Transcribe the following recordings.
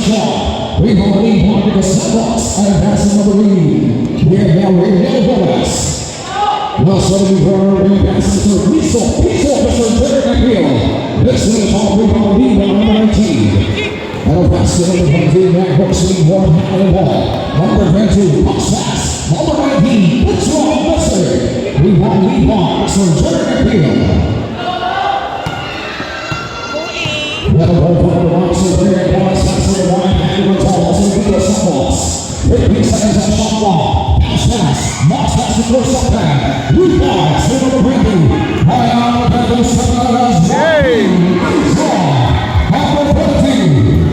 shot. We will leave on to the sidewalks and passing number 3. We have now Ransel Laban. Now starting for passes to Mr. Jerick Nacpil. This is all rebound lead on number 19. And a pass to number 19, that hooks lead one hand and ball. Number 22, box pass. Number 19, puts one, Mr. Rebound lead on Mr. Jerick Nacpil. Well, over the box of Jerick Nacpil, that's the one hand and ball. So we go softballs. 15 seconds on shot clock. Pass. Moss has to throw something. Rebound to number 20. High on the back of 7 Hey! Number 14.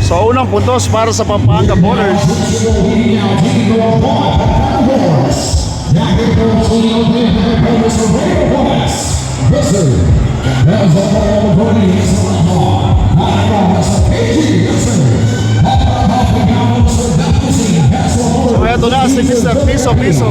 So unang puntos para sa Pampanga Bowlers. So eto na si Mr. Piso Piso.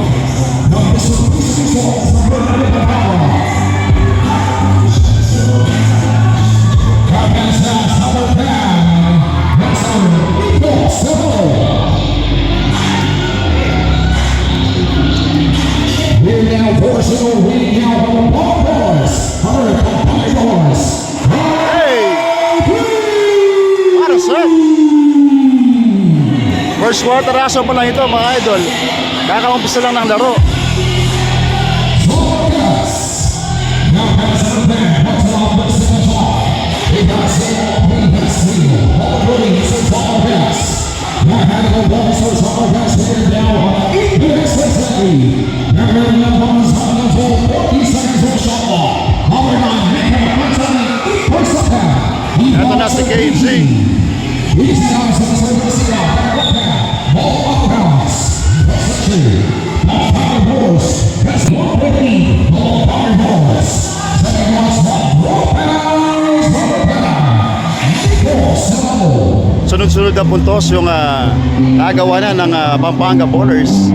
We're now forcing a win now on the ball boys. Hey! What a serve! First quarter aso pa lang ito mga idol. Kakaumpisa lang ng laro. Ito na si KG. Sunod-sunod na puntos yung nagawa na ng Pampanga Bowlers.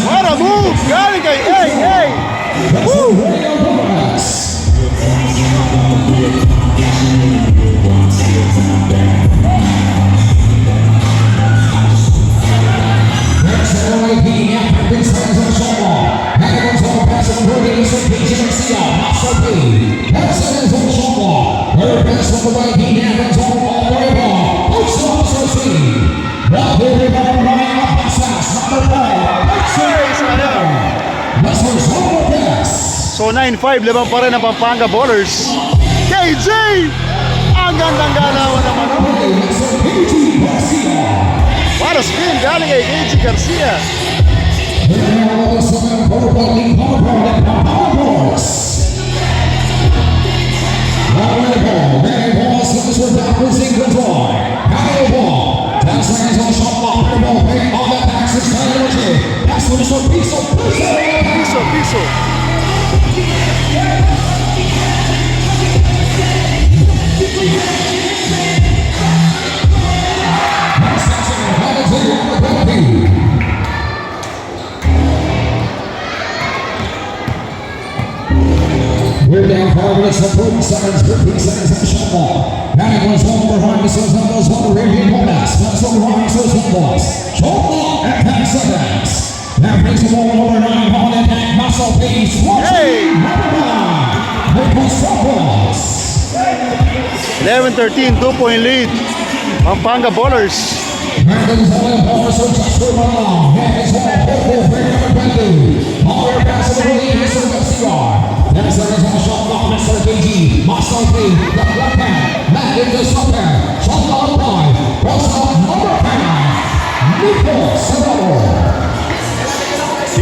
What a move! Galing kay hey! Woo! So 9-5, laban pa rin ang Pampanga Bowlers. KJ! Ang gandang galawan naman. What a spin galing kay KJ Garcia. Piso. We're down 5 minutes and 30 seconds, 15 seconds on the shot clock. That was one behind the scenes, that was one Arabian bonus. That's one behind the scenes, boys. Shot clock at 10 seconds. That brings the ball number 9 on the attack. Muscle piece. Hey! Number 9. 11-13, 2-point lead. Pampanga Bowlers.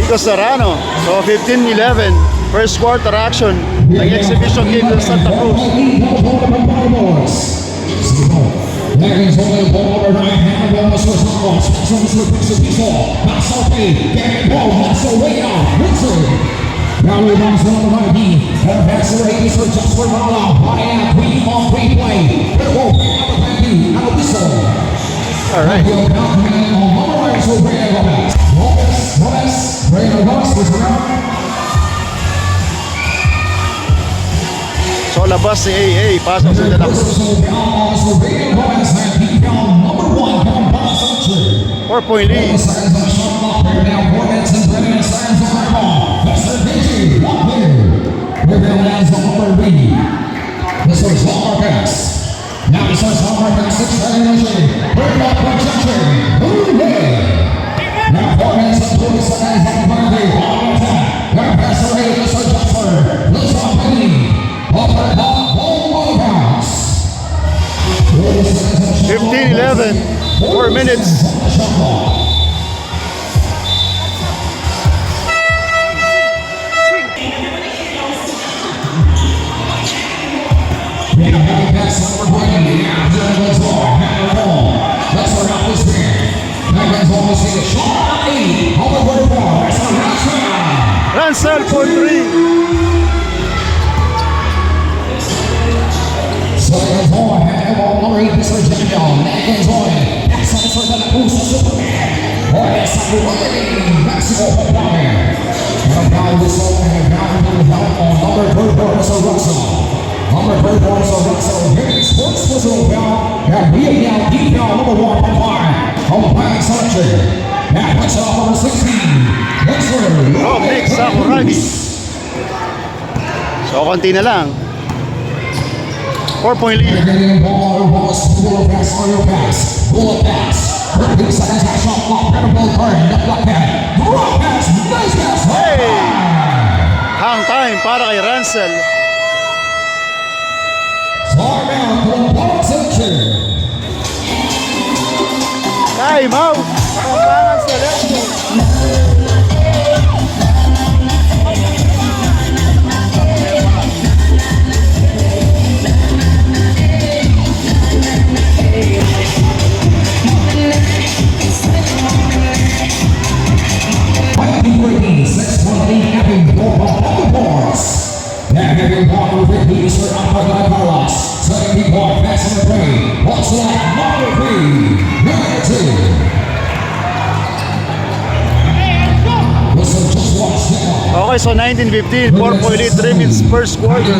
Nico Serrano. So 15-11. First quarter action ng exhibition game ng Santa Cruz. Dragons only ball over right hand of Mr. Ramos. Mr. Piso. That's okay. Getting ball. That's the way out. Richard. Now we bounce on the right knee. And pass the right Mr. Jasper Rala. Body out. Three on three play. Good ball. Bring out the back knee. Out of this one. All right. So labas si AA. Pasok sa Santa Cruz. 4-point lead. Now he starts on right back, 6 Bring up protection. Now 4 minutes and 20 seconds on the boundary. On attack. Now pass the way, Mr. Jasper. Looks on Penny. Over the top, ball bounce. 15-11. 4 minutes. Ransel for 3. Second ball, hand ball number 8, Mr. Jerick Nacpil. That's on for the Cruz Superman. That's on Mexico Superman. And now this one, and now on number 34, Mr. Ransel. Number 34, Mr. Ransel. Here is sports whistle bell. And we are now deep down number 1 on fire. On the flag selection. Now puts it off number 16. Oh, Nick Sakuragi. So, konti na lang. 4-point lead. Hey! Hang time para kay Ransel. Time out. Pampangan sa left. Okay, so 19-15, 4-point lead, 3 minutes first quarter.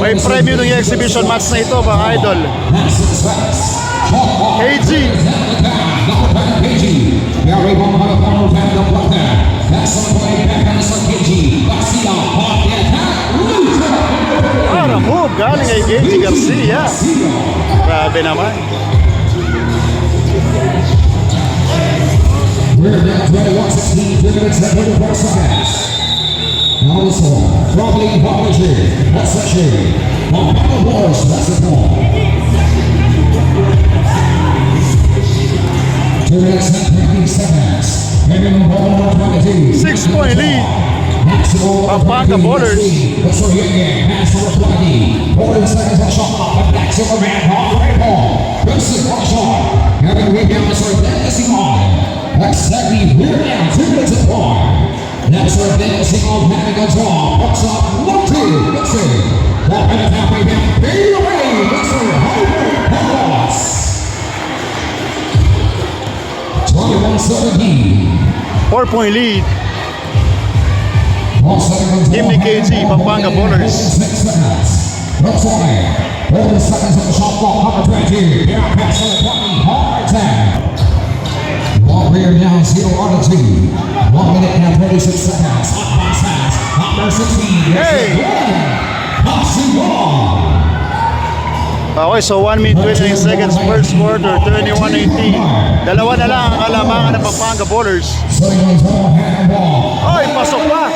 May premyo ng exhibition match na ito, mga idol. KG. Ah, move galing kay KG Garcia. Grabe naman. We're down to 116, 3 minutes and 34 seconds. Also, probably Bobby, that's the shade. On the boards, that's the ball. 2 minutes and 20 seconds. Heading ball 22. 6-point lead. Pampanga Ballers. That's for you again. Pass for 20. 40 seconds on shot clock. And back Silverman on the right ball. Wilson on shot. Having a rebound for Dennis on. Exactly, we're down 2 minutes and 4. That's where Dennis on having a draw. What's up? 1-2. Let's see. That minute half rebound. Fade away. Let's see. Pass. 21-17. 4-point lead. Team ni KG, Pampanga Ballers. 6 seconds. That's why. 40 seconds on the shot clock. Number 20. Down pass on the 20. Hard tag. Ball rear down 0 on the 2. 1 minute and 36 seconds. Hot pass. Number 16. Hey! Okay, so 1 minute 29 seconds first quarter, 21-19. Dalawa na lang ang kalamangan ng Pampanga Ballers. Ay, pasok pa!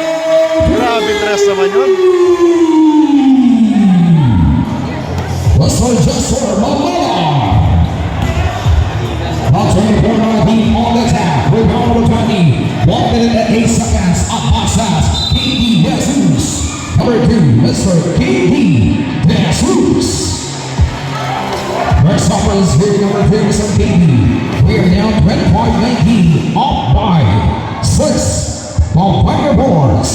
Grabe dress naman yun. On the minute and 8 seconds. Up passes. KD Jesus. Number 2, Mr. KD Jesus. First up is here, number 3, Mr. KD. We are now 25-19. Up by 6. Pampanga boards.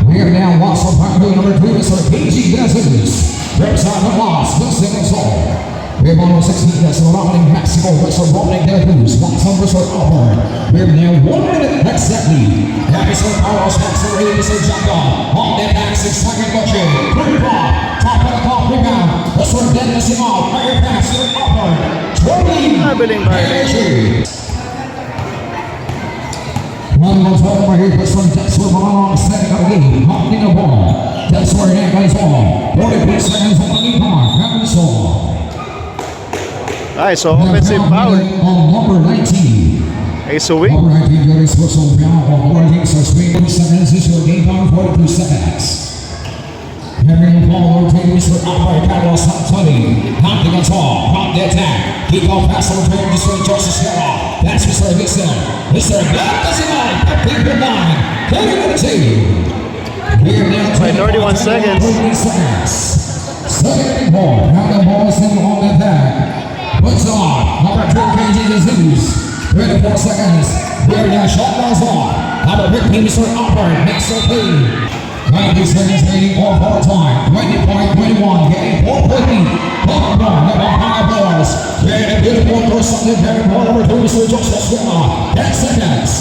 We are now lost on Pampanga number 2, Mr. KD Jesus. Represent the loss, Mr. Gonzalo. We have on 16 that's surrounding Mexico, Mr. Rolling their boots. Lots of Mr. Albert. We have now 1 minute exactly. That is Mr. Carlos, Mr. Ray, Mr. Jacko. On that back, 6-second budget. Quick ball. Top of the top rebound. Mr. Dennis Simon. Fire pass, Mr. Albert. 20. One goes over here, Mr. Dexter Malone, setting up a game. Holding the ball. Dexter again goes on. 42 seconds on the lead mark. Having the score. Nice, so offensive foul. On number 19. Ace away. Number 19, Jerry Switzel down on board. So 2 seconds. This will game down 42 seconds. Henry Paul rotating Mr. Albert Carlos Santoni. Hunting us all. From the attack. Keep on passing the train. Mr. Joseph Sierra. That's Mr. Vixen. Mr. Black. Keep in mind. Here now. 31 seconds. 30 seconds. Second ball. Now the ball is in on the attack. Puts on. Number 2, KG Disease. 24 seconds. Here now. Shot goes on. Number 15, Mr. Albert. Next to 90 seconds remaining all for time. 20.21. Getting 4 point. Pampanga balls. Getting a beautiful first on the very ball. Number 2, Mr. Joseph Sierra. 10 seconds.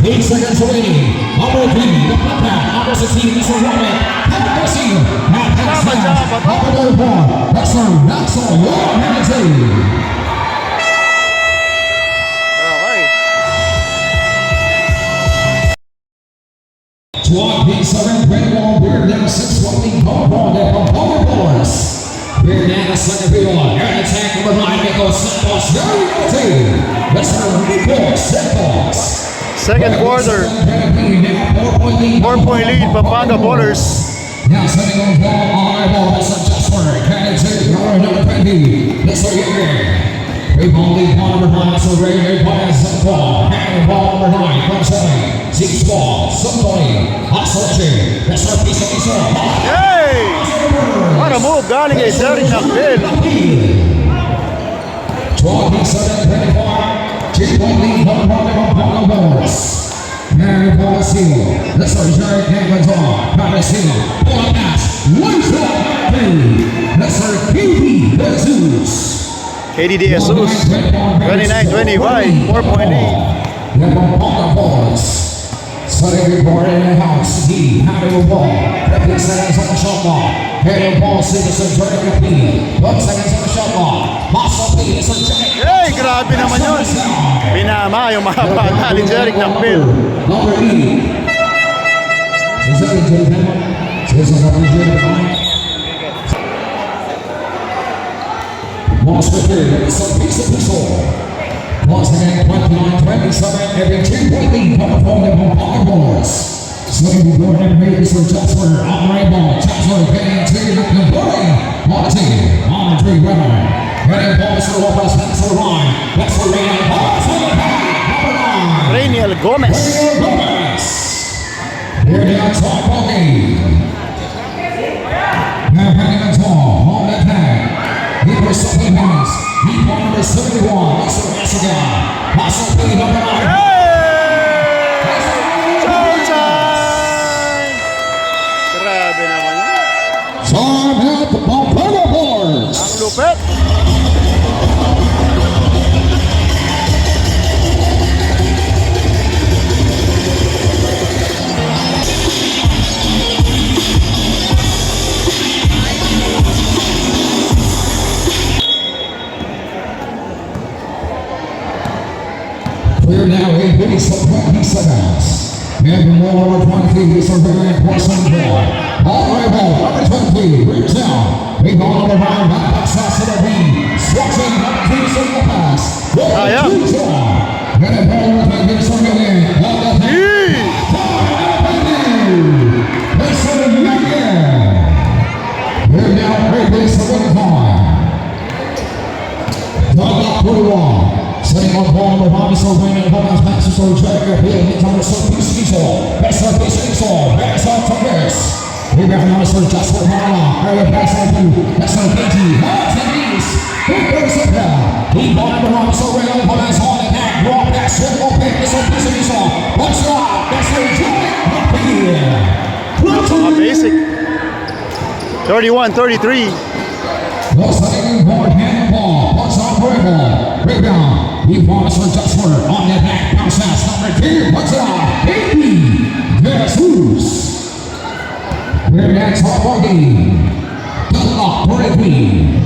8 seconds remaining. Number 3, the Pampanga. Number 16, Mr. Roman. Garcia. Number 34. That's Ransel Laban. We're down 6-1 ball there from Power Boys. We're down the second field. Air attack number 9, Nico Santos. Jerick Nacpil. Santos. Second quarter. 4-point lead, Pampanga Bowlers. Now setting on ball on our ball. That's Jasper. Kennedy, number 20. Mr. Yeager. Rebound lead number 9. So Ray by Santos. And ball number 9 from 7. 6 ball. Somebody. Hey! What a move, galing kay Jerick Nacpil. 27-25. 3-point lead from Pampanga Boys. Mary Garcia. This is Jerick Nacpil. Garcia. Pull pass. Mr. KD Jesus. KD Jesus. 29-25. 4-point lead. Pampanga Boys. Setting board in the house. He having a ball. 15 seconds on the shot clock. Heading ball, Citizen Jerick Nacpil. 1 seconds on the shot clock. Muscle P. Hey, grabe naman yun. Pinama yung mga bata ni Jerick Nacpil. Number 8. Is that a good one? Is that a good one? Lost with here. It's a piece of pistol. Once again, 29-27, every 2-point lead coming from the Pampanga Boys. Swinging the board and made this for Jasper. On the right ball, Jasper getting to the converting. Monty, on the 3 runner. Getting balls to the Lopez, that's the line. That's the Rainiel Gomez. Rainiel Gomez. Rainiel Gomez. Here now, top ball game. Now hanging on top, on that tag. He was something hands. He won number 71, Mr. Garcia. Muscle P, number 9. Showtime! Grabe naman yun. Time at the Pampanga Boys. Ang lupet. We're now in base of 20 seconds. And more over 20 is a very important ball. All right, ball, number 20, brings down. We go on the line, back pass to the lead. Swatching up to the pass. Yeah. And a ball with a good swing again. We're now in base of 25. Dug up pretty long. Setting on ball number 5, so Rainiel Gomez passes to Jerick Nacpil. Nacpil. It's on Mr. Piso. Mr. Piso. Mr. Thomas. Rebound on Mr. Joshua Mala. Early pass on to Mr. Katie. Hot and east. Who goes up there? He bought it around Mr. Rail. Comments on the back. Raw pass. Open. Mr. Piso. What's up? Mr. Jerick Nacpil. Basic. 31-33. The second board handball. Puts on Rail. Rebound. He wants for Joshua on the back. Bounce pass. Number 2. Puts it on. 80. There's loose. We're at top of game. Double up for a queen.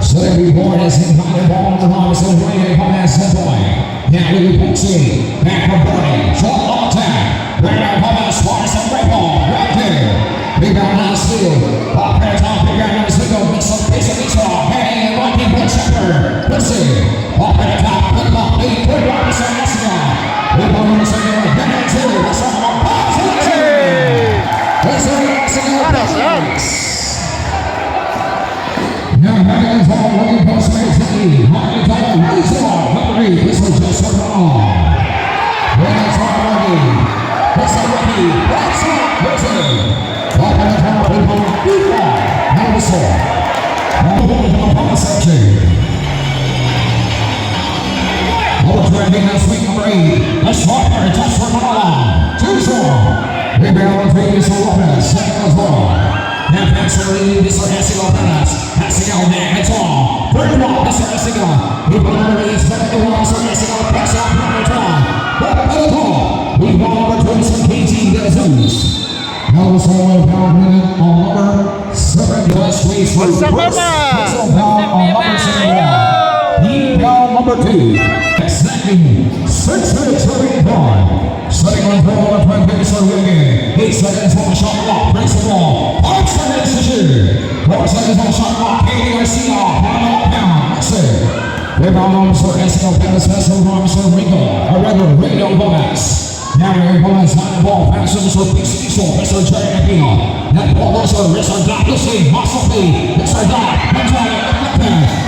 So every board is in the ball on the line. So Ray has the boy. Now we can see. Back from Brody. Short long tag. Right out of the spot. Some right ball. Right there. Rebound on the steal. Off there top. Rebound on the steal. With some piece of each ball. Hey, one game for Shepherd. Let's see. Off at the top. Good ball. Lead. Good ball. Mr. Garcia. Rebound on the second. Then it's two. That's all. Now, Megan's all looking for space to lead. Martin's all raised on. Number 8, this was just for wrong. That's all ready. That's all ready. That's all ready. Up in the top, people. Deep ball. Now the score. All the way to the ball section. Over trending this week, number 8. The sharper, just for wrong. 2-4. Rebound on Vegas Lopez. Second as well. Now passing this one, Garcia. Passing out there, that's all. Third ball, this one, Garcia. He put on the race, second ball, so Garcia. Pass out, number 12. Back at the ball. We ball number 27, KT, the Zeus. Now it's all about minute on number 7. Let's squeeze for Chris. What's up, on number 7. He down number 2. Second, 6 minutes to read on. Setting on ball and playing big so again. 8 seconds on the shot clock. Breaks the ball. 5 seconds to shoot. 4 seconds on the shot clock. Garcia. Down. That's it. Rebound on Mr. Garcia. Pass on Mr. Ringo. A regular Ringo Gomez. Now Gomez on the ball. Pass on Mr. Piso. Mr. Jerick Nacpil. That ball goes to Mr. Dot. Let's see. Muscle B. Mr. Dot.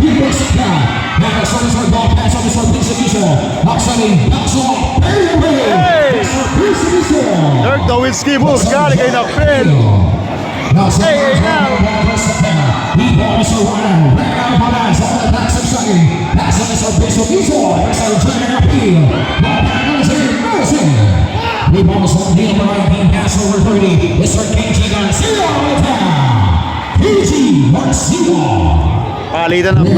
He breaks it down. Now Mr. Ball. Pass on Mr. Piso. Outside. Bounce off. Dirk Nowitzki moves, galing kay Nacpil. Hey, now. He balls around. Back out of balance. On the back of second. That's on Mr. Piso. Mr. Jerick Nacpil. Ball back on his head. He balls on the other right hand. Pass over 30. Mr. KG Garcia on the down. KG Garcia. Palitan ng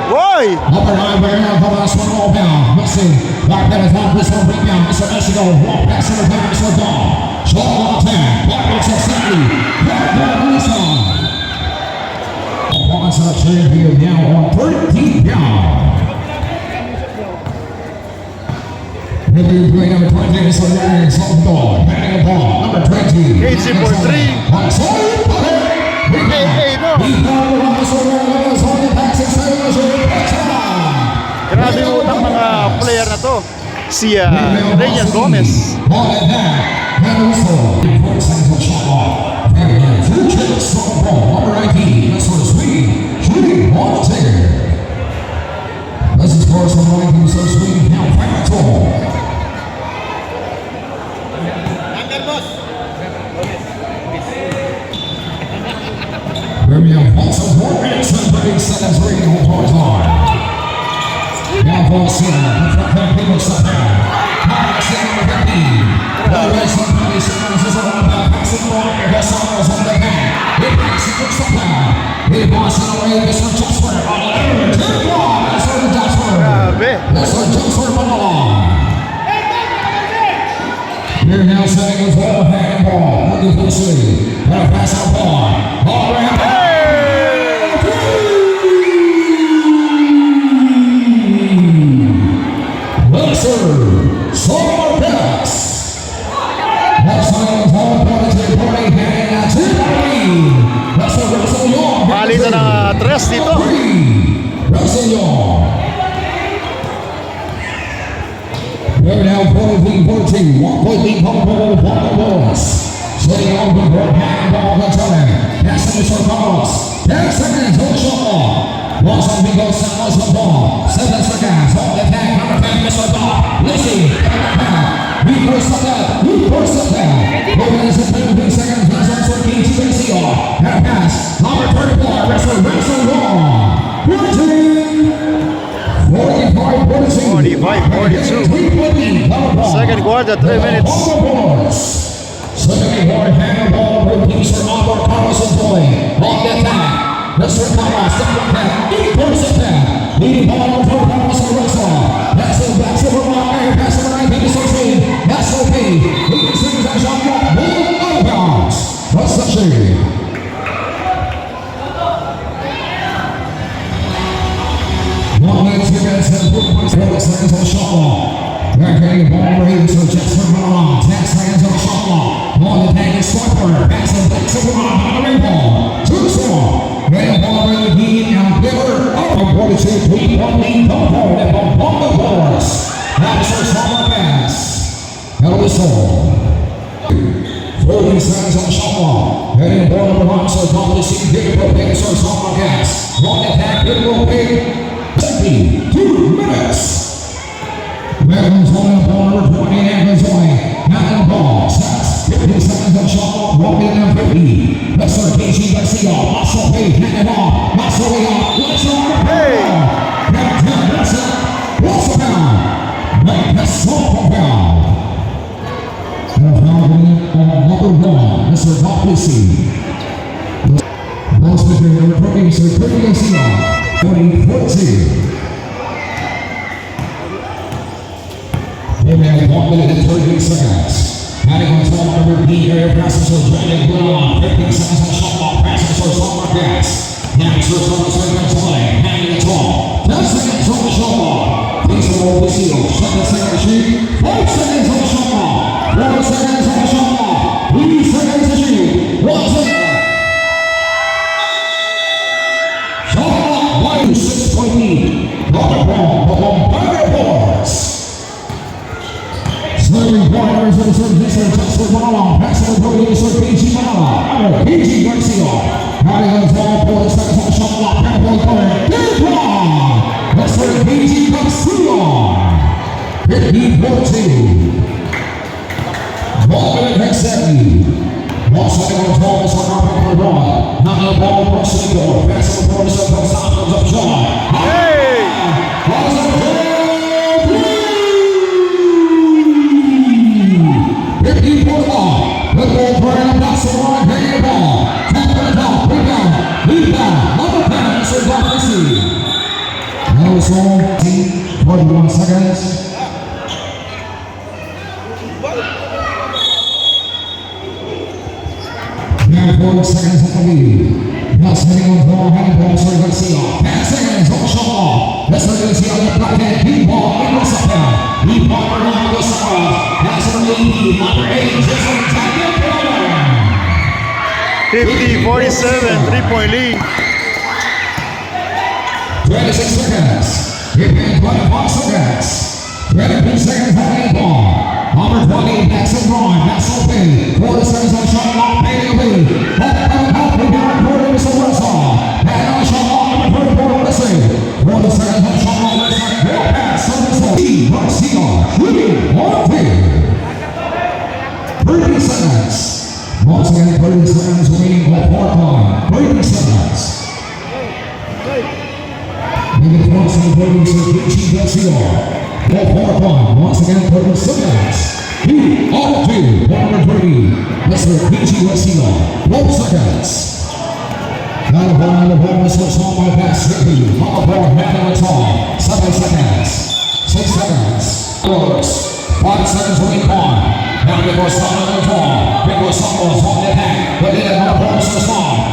Boy! Number 9, right now, the last one all down. Missing. Back there, top this one, bring down. Mr. Eshigo. Walk pass in the back, Mr. Dawn. Shot on 10. Back to 60. Back down, Wilson. Once a champion now on 13 down. Maybe play number 20, Mr. Ryan Salvador. Batting the ball. Number 20. KG for 3. Grabe yung utang mga player na to. Si Rayan Gomez. This is for someone who's so sweet now. Birmingham also 4 minutes and 30 seconds reading on towards line. Now Garcia, the front back people step down. Garcia number 15. The race on 20 seconds is around the passing ball. Garcia is on the back. He passes to step down. He passes away Mr. Joshua. On the other, turn ball. Mr. Joshua. Mr. Joshua on the line. Here now setting as well, handball. Looking for the city. And a pass out ball. Ball around. Palitan ng tres dito. They're now 14-14. 1 point lead for the Bulls. Sitting on the board, handball, the turn. Passing to Carlos. 10 seconds on the shot. Once on Bingo Samos on ball. 7 seconds on the attack. Number 10, Mr. Bob. Lacey. We first up there. Moving is 15 seconds. That's also King Garcia. And pass. Number 34, Ransel Laban. 45-42. Second quarter, 3 minutes. Second quarter, handball routines for Albert Carlos and Toy. On the attack. Mr. Carlos, second pass. First attack. Leading ball for Carlos and Ransel. That's it. That's it. Pass over 19 to 16. That's okay. We can see that shot clock. Ball out of bounds. Reception. Seconds on the shot clock. Back getting ball raised to Jasper Malone. 10 seconds on the shot clock. On the tank is Swiper. Passing back to Malone on the ring ball. To the score. Getting ball raised again and Bitter. Up on 42. 3-point lead. Come forward and on the boards. That is her summer pass. Now whistle. 40 seconds on the shot clock. Getting ball number 1. So top of the seat. Big will pick. So summer pass. On the tank. Big will pick. 2 minutes. Evans on the ball, number 20, Evans away. Now the ball, sets. 50 seconds on shot clock, walking down 50. Mr. KG Garcia, muscle pay, hand it off, muscle way off, let's go. Hey! That's it. What's the pound? Make the small pound. And on number 1, Mr. Garcia. Most of the number 20, Mr. Garcia. 20-14. Amen. 1 minute and 38 seconds. Adding on top number B area passes for Jerick Nacpil. 15 seconds on shot clock. Passes for Summer Gas. Now it's first on the second play. Hanging it tall. 10 seconds on the shot clock. Please roll the seal. 7 seconds shoot. 5 seconds on the shot clock. 4 seconds on the shot clock. 3 seconds to shoot. 1 second. 6-point lead. Ball the PAMPANGA boards. Slowly corners and service and Jasper Malone. Passing the ball to PG Malone. PG Garcia. Having a ball for the second time shot clock. Handball corner. Big ball. That's for PG Garcia. 15-14. Ball minute next 70. Ball setting on the ball, Mr. Carpenter Broad. Now the ball for Cinco. Passing the ball to Cinco. Sounds of John. Hey! Balls on the ball. 50-41. The ball burning. That's the line. Hanging the ball. Tap the top. Bring down. Lead down. Number 10. Mr. Garcia. Now it's on. 21 seconds. Now 4 seconds on the lead. Now setting on the ball, handball for Garcia. 10 seconds on the shot clock. Mr. Garcia on the back end. Deep ball in the second. Deep ball around the side. That's on the lead. Number 8 is on the target. 50-47, 3-point lead. 26 seconds. Hit in 25 seconds. 22 seconds on the ball. Number 20, Jackson Braun, that's okay. 4 seconds on shot clock, pay away. Help, we got it for Mr. Russell. And on shot clock, number 34, listen. 4 seconds on shot clock, listen. Go pass, Russell. Garcia, shooting, 30 seconds. Once again, 30 seconds remaining on court line. 30 seconds. Maybe 4 seconds waiting to King Garcia. Once again, 30 seconds. He all to 130. Mr. PG Garcia. 12 seconds. Now the ball is switched on by pass. On the ball, handle it all. 7 seconds. 6 seconds. 5 seconds remaining on. Now it goes on the ball. It goes on the attack. But then the ball is switched on.